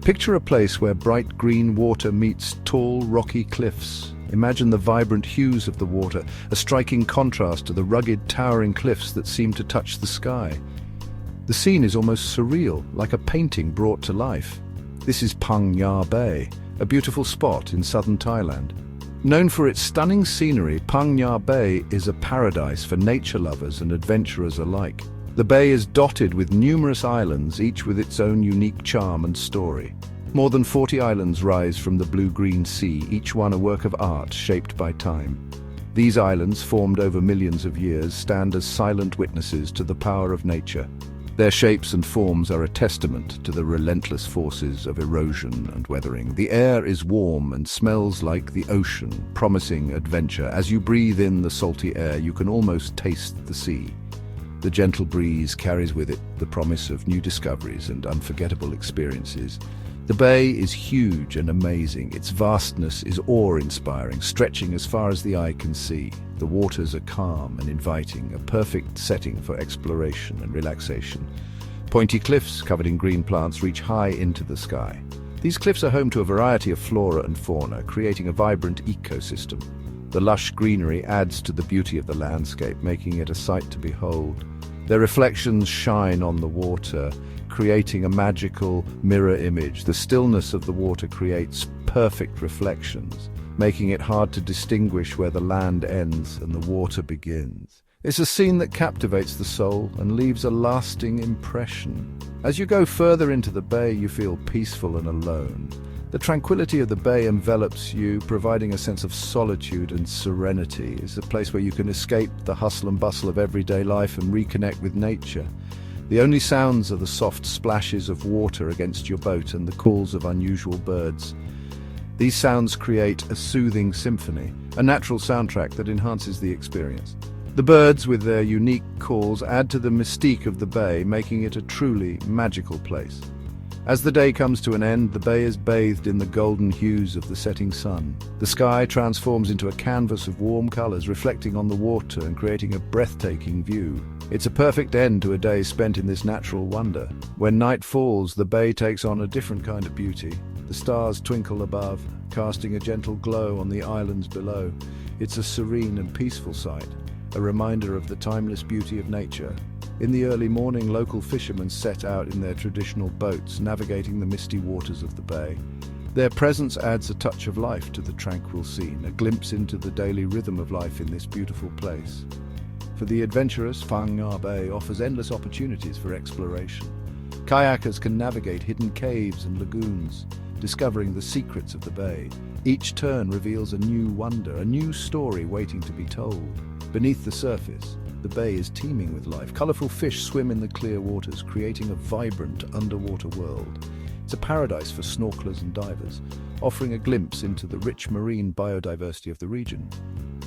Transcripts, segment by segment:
Picture a place where bright green water meets tall, rocky cliffs. Imagine the vibrant hues of the water, a striking contrast to the rugged, towering cliffs that seem to touch the sky. The scene is almost surreal, like a painting brought to life. This is Phang Nga Bay, a beautiful spot in southern Thailand. Known for its stunning scenery, Phang Nga Bay is a paradise for nature lovers and adventurers alike. The bay is dotted with numerous islands, each with its own unique charm and story. More than 40 islands rise from the blue-green sea, each one a work of art shaped by time. These islands, formed over millions of years, stand as silent witnesses to the power of nature. Their shapes and forms are a testament to the relentless forces of erosion and weathering. The air is warm and smells like the ocean, promising adventure. As you breathe in the salty air, you can almost taste the sea. The gentle breeze carries with it the promise of new discoveries and unforgettable experiences. The bay is huge and amazing. Its vastness is awe-inspiring, stretching as far as the eye can see. The waters are calm and inviting, a perfect setting for exploration and relaxation. Pointy cliffs covered in green plants reach high into the sky. These cliffs are home to a variety of flora and fauna, creating a vibrant ecosystem. The lush greenery adds to the beauty of the landscape, making it a sight to behold. Their reflections shine on the water, creating a magical mirror image. The stillness of the water creates perfect reflections, making it hard to distinguish where the land ends and the water begins. It's a scene that captivates the soul and leaves a lasting impression. As you go further into the bay, you feel peaceful and alone. The tranquility of the bay envelops you, providing a sense of solitude and serenity. It's a place where you can escape the hustle and bustle of everyday life and reconnect with nature. The only sounds are the soft splashes of water against your boat and the calls of unusual birds. These sounds create a soothing symphony, a natural soundtrack that enhances the experience. The birds, with their unique calls, add to the mystique of the bay, making it a truly magical place. As the day comes to an end, the bay is bathed in the golden hues of the setting sun. The sky transforms into a canvas of warm colors, reflecting on the water and creating a breathtaking view. It's a perfect end to a day spent in this natural wonder. When night falls, the bay takes on a different kind of beauty. The stars twinkle above, casting a gentle glow on the islands below. It's a serene and peaceful sight, a reminder of the timeless beauty of nature. In the early morning, local fishermen set out in their traditional boats, navigating the misty waters of the bay. Their presence adds a touch of life to the tranquil scene, a glimpse into the daily rhythm of life in this beautiful place. For the adventurous, Phang Nga Bay offers endless opportunities for exploration. Kayakers can navigate hidden caves and lagoons, discovering the secrets of the bay. Each turn reveals a new wonder, a new story waiting to be told. Beneath the surface, the bay is teeming with life. Colorful fish swim in the clear waters, creating a vibrant underwater world. It's a paradise for snorkelers and divers, offering a glimpse into the rich marine biodiversity of the region.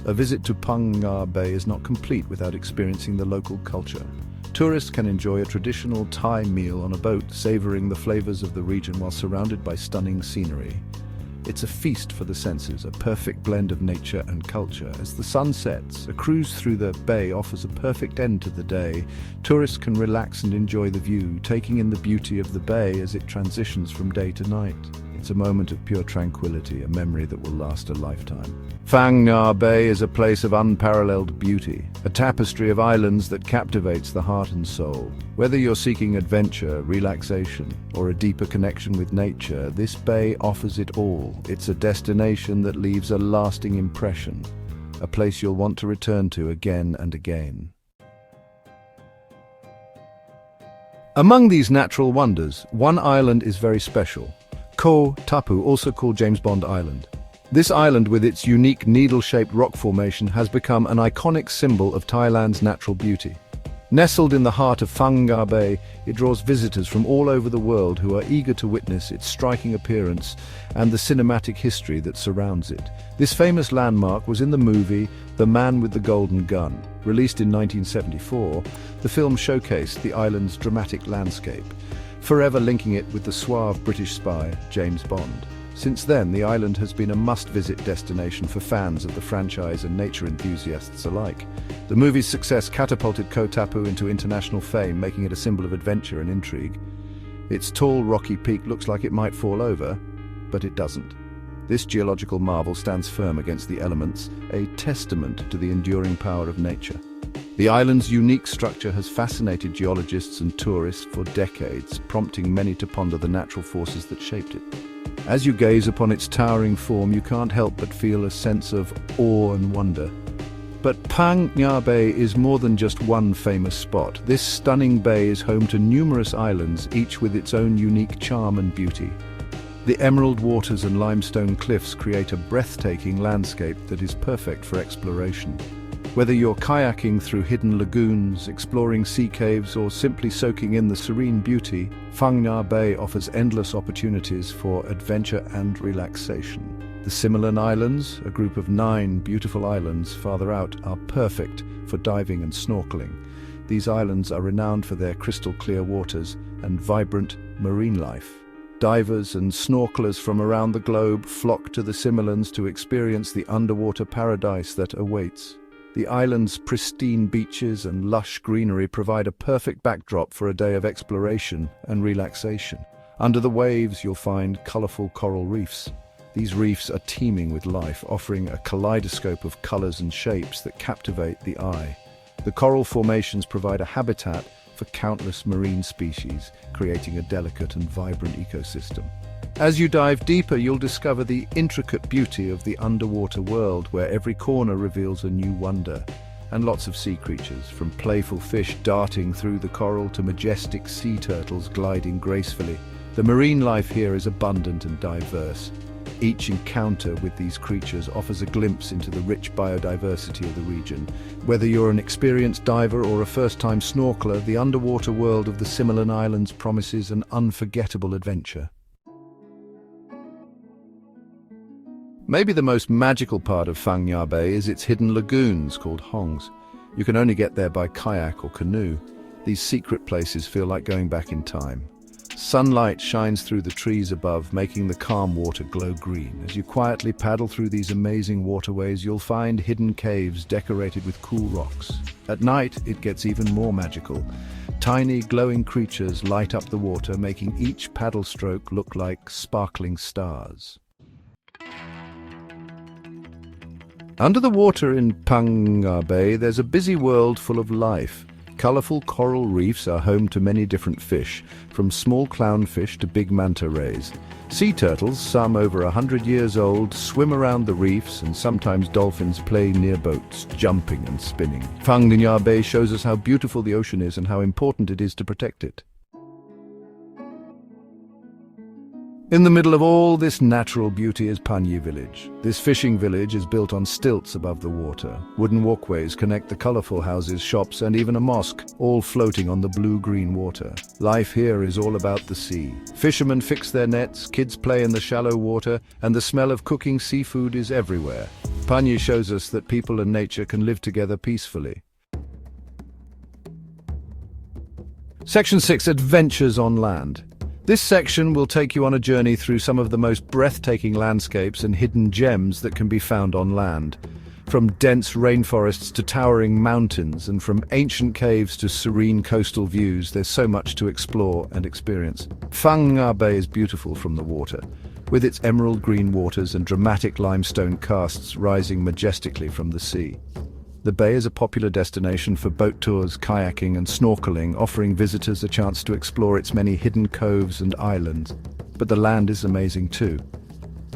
A visit to Phang Nga Bay is not complete without experiencing the local culture. Tourists can enjoy a traditional Thai meal on a boat, savoring the flavors of the region while surrounded by stunning scenery. It's a feast for the senses, a perfect blend of nature and culture. As the sun sets, a cruise through the bay offers a perfect end to the day. Tourists can relax and enjoy the view, taking in the beauty of the bay as it transitions from day to night. It's a moment of pure tranquility, a memory that will last a lifetime. Phang Nga Bay is a place of unparalleled beauty, a tapestry of islands that captivates the heart and soul. Whether you're seeking adventure, relaxation, or a deeper connection with nature, this bay offers it all. It's a destination that leaves a lasting impression, a place you'll want to return to again and again. Among these natural wonders, one island is very special. Koh Tapu, also called James Bond Island. This island, with its unique needle-shaped rock formation, has become an iconic symbol of Thailand's natural beauty. Nestled in the heart of Phang Nga Bay, it draws visitors from all over the world who are eager to witness its striking appearance and the cinematic history that surrounds it. This famous landmark was in the movie The Man with the Golden Gun. Released in 1974, the film showcased the island's dramatic landscape, forever linking it with the suave British spy, James Bond. Since then, the island has been a must-visit destination for fans of the franchise and nature enthusiasts alike. The movie's success catapulted Koh Tapu into international fame, making it a symbol of adventure and intrigue. Its tall, rocky peak looks like it might fall over, but it doesn't. This geological marvel stands firm against the elements, a testament to the enduring power of nature. The island's unique structure has fascinated geologists and tourists for decades, prompting many to ponder the natural forces that shaped it. As you gaze upon its towering form, you can't help but feel a sense of awe and wonder. But Phang Nga Bay is more than just one famous spot. This stunning bay is home to numerous islands, each with its own unique charm and beauty. The emerald waters and limestone cliffs create a breathtaking landscape that is perfect for exploration. Whether you're kayaking through hidden lagoons, exploring sea caves, or simply soaking in the serene beauty, Phang Nga Bay offers endless opportunities for adventure and relaxation. The Similan Islands, a group of 9 beautiful islands farther out, are perfect for diving and snorkeling. These islands are renowned for their crystal-clear waters and vibrant marine life. Divers and snorkelers from around the globe flock to the Similans to experience the underwater paradise that awaits. The island's pristine beaches and lush greenery provide a perfect backdrop for a day of exploration and relaxation. Under the waves, you'll find colorful coral reefs. These reefs are teeming with life, offering a kaleidoscope of colors and shapes that captivate the eye. The coral formations provide a habitat for countless marine species, creating a delicate and vibrant ecosystem. As you dive deeper, you'll discover the intricate beauty of the underwater world, where every corner reveals a new wonder. And lots of sea creatures, from playful fish darting through the coral to majestic sea turtles gliding gracefully. The marine life here is abundant and diverse. Each encounter with these creatures offers a glimpse into the rich biodiversity of the region. Whether you're an experienced diver or a first-time snorkeler, the underwater world of the Similan Islands promises an unforgettable adventure. Maybe the most magical part of Phang Nga Bay is its hidden lagoons called hongs. You can only get there by kayak or canoe. These secret places feel like going back in time. Sunlight shines through the trees above, making the calm water glow green. As you quietly paddle through these amazing waterways, you'll find hidden caves decorated with cool rocks. At night, it gets even more magical. Tiny, glowing creatures light up the water, making each paddle stroke look like sparkling stars. Under the water in Phang Nga Bay, there's a busy world full of life. Colorful coral reefs are home to many different fish, from small clownfish to big manta rays. Sea turtles, some over 100 years old, swim around the reefs, and sometimes dolphins play near boats, jumping and spinning. Phang Nga Bay shows us how beautiful the ocean is and how important it is to protect it. In the middle of all this natural beauty is Panyi village. This fishing village is built on stilts above the water. Wooden walkways connect the colorful houses, shops, and even a mosque, all floating on the blue-green water. Life here is all about the sea. Fishermen fix their nets, kids play in the shallow water, and the smell of cooking seafood is everywhere. Panyi shows us that people and nature can live together peacefully. Section 6: Adventures on Land. This section will take you on a journey through some of the most breathtaking landscapes and hidden gems that can be found on land. From dense rainforests to towering mountains, and from ancient caves to serene coastal views, there's so much to explore and experience. Phang Nga Bay is beautiful from the water, with its emerald green waters and dramatic limestone casts rising majestically from the sea. The bay is a popular destination for boat tours, kayaking and snorkeling, offering visitors a chance to explore its many hidden coves and islands. But the land is amazing too.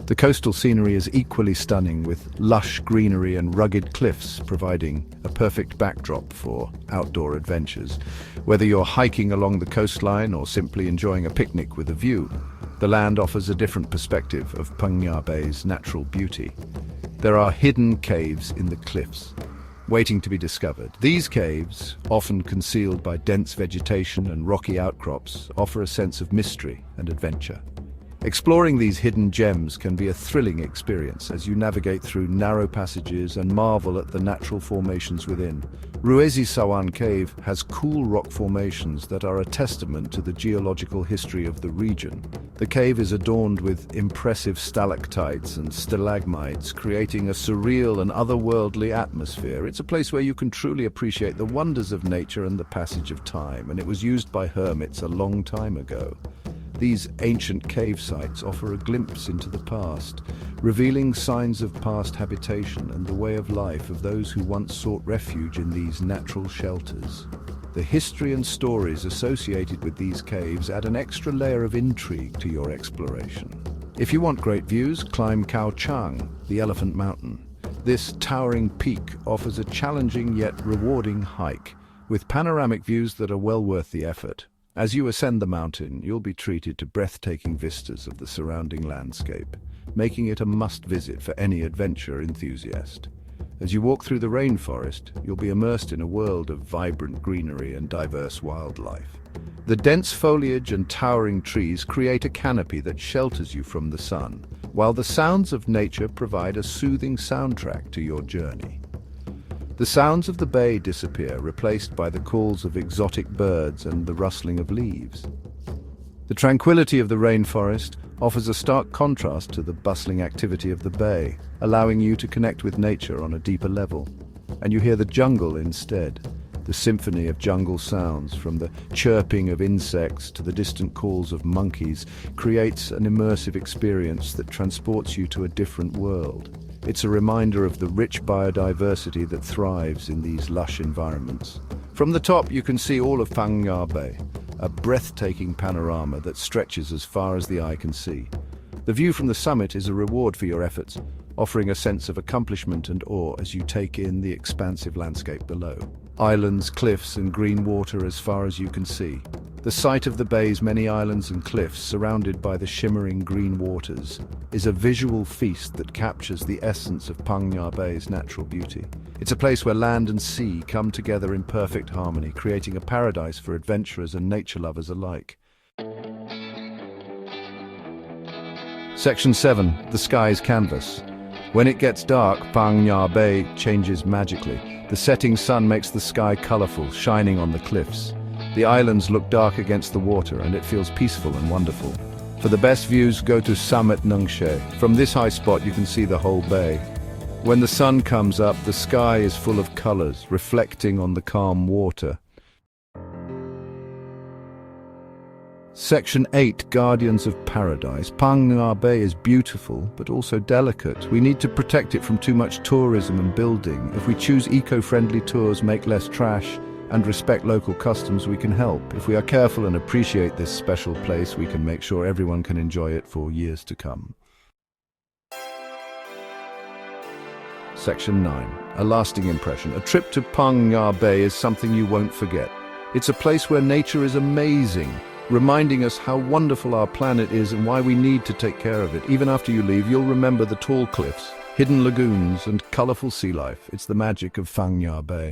The coastal scenery is equally stunning, with lush greenery and rugged cliffs providing a perfect backdrop for outdoor adventures. Whether you're hiking along the coastline or simply enjoying a picnic with a view, the land offers a different perspective of Phang Nga Bay's natural beauty. There are hidden caves in the cliffs, waiting to be discovered. These caves, often concealed by dense vegetation and rocky outcrops, offer a sense of mystery and adventure. Exploring these hidden gems can be a thrilling experience as you navigate through narrow passages and marvel at the natural formations within. Ruezi Sawan Cave has cool rock formations that are a testament to the geological history of the region. The cave is adorned with impressive stalactites and stalagmites, creating a surreal and otherworldly atmosphere. It's a place where you can truly appreciate the wonders of nature and the passage of time, and it was used by hermits a long time ago. These ancient cave sites offer a glimpse into the past, revealing signs of past habitation and the way of life of those who once sought refuge in these natural shelters. The history and stories associated with these caves add an extra layer of intrigue to your exploration. If you want great views, climb Khao Chang, the Elephant Mountain. This towering peak offers a challenging yet rewarding hike, with panoramic views that are well worth the effort. As you ascend the mountain, you'll be treated to breathtaking vistas of the surrounding landscape, making it a must-visit for any adventure enthusiast. As you walk through the rainforest, you'll be immersed in a world of vibrant greenery and diverse wildlife. The dense foliage and towering trees create a canopy that shelters you from the sun, while the sounds of nature provide a soothing soundtrack to your journey. The sounds of the bay disappear, replaced by the calls of exotic birds and the rustling of leaves. The tranquility of the rainforest offers a stark contrast to the bustling activity of the bay, allowing you to connect with nature on a deeper level. And you hear the jungle instead. The symphony of jungle sounds, from the chirping of insects to the distant calls of monkeys, creates an immersive experience that transports you to a different world. It's a reminder of the rich biodiversity that thrives in these lush environments. From the top, you can see all of Phang Nga Bay, a breathtaking panorama that stretches as far as the eye can see. The view from the summit is a reward for your efforts, offering a sense of accomplishment and awe as you take in the expansive landscape below. Islands, cliffs, and green water as far as you can see. The sight of the bay's many islands and cliffs, surrounded by the shimmering green waters, is a visual feast that captures the essence of Phang Nga Bay's natural beauty. It's a place where land and sea come together in perfect harmony, creating a paradise for adventurers and nature lovers alike. Section 7. The Sky's Canvas. When it gets dark, Phang Nga Bay changes magically. The setting sun makes the sky colorful, shining on the cliffs. The islands look dark against the water, and it feels peaceful and wonderful. For the best views, go to Summit Nungshe. From this high spot, you can see the whole bay. When the sun comes up, the sky is full of colors, reflecting on the calm water. Section 8. Guardians of Paradise. Phang Nga Bay is beautiful, but also delicate. We need to protect it from too much tourism and building. If we choose eco-friendly tours, make less trash, and respect local customs, we can help. If we are careful and appreciate this special place, we can make sure everyone can enjoy it for years to come. Section 9. A lasting impression. A trip to Phang Nga Bay is something you won't forget. It's a place where nature is amazing, reminding us how wonderful our planet is and why we need to take care of it. Even after you leave, you'll remember the tall cliffs, hidden lagoons, and colorful sea life. It's the magic of Phang Nga Bay.